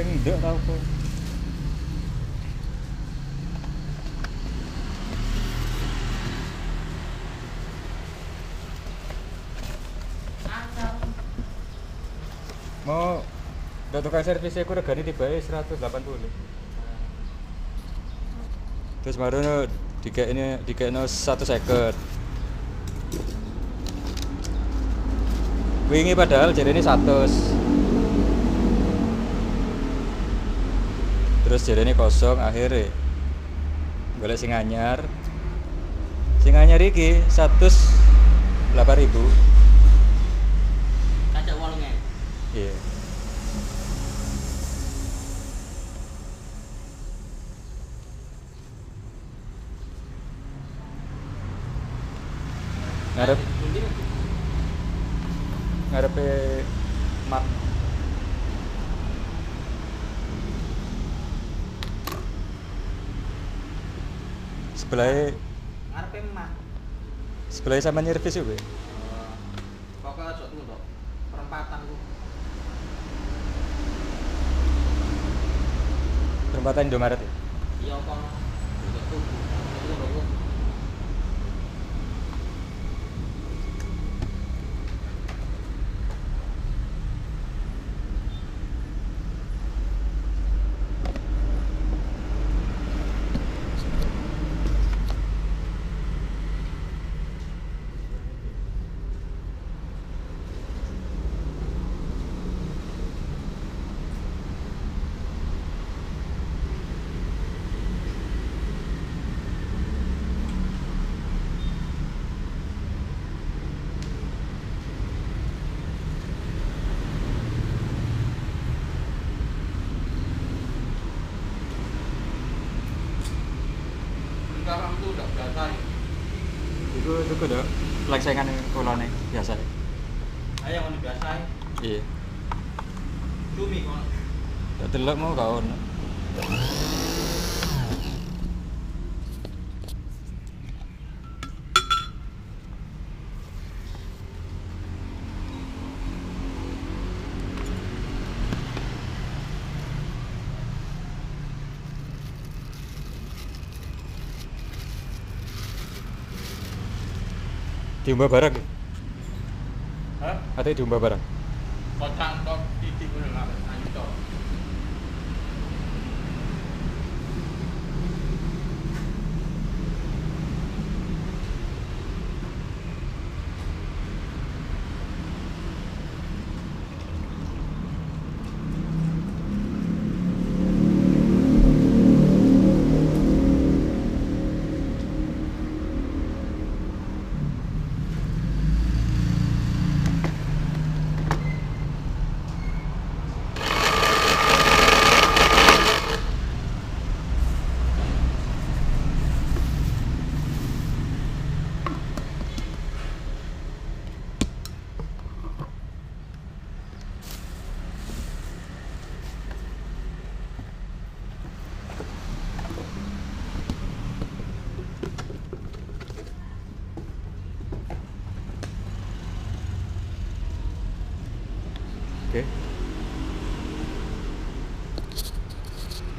Ring ndek tau apa? Mau udah tukang servisnya aku regane tibae 180. Terus baru dikekno 150. Wingi padahal jarene 100. Terus jarene kosong akhirnya golek sing anyar. Sing anyar iki 108.000. Kacak 8.000. Iya. Ngarepe mat. Sebelah Ngarepe mah. sebelah sama nyervis juga. Pokoknya aja tuh tok. Perempatan ku. Perempatan Indomaret ya? Iya kono. Itu tuh. Itu lho. Sekarang tuh udah biasa ya. Itu udah leksengan kulone biasa. Ayo yang biasa ya. Iya. Cumi kono. Tak delok mau gak ono. Diumbah barang ya? Hah? Atau diumbah barang? Kocak tok titik ngono lah anco. Oke.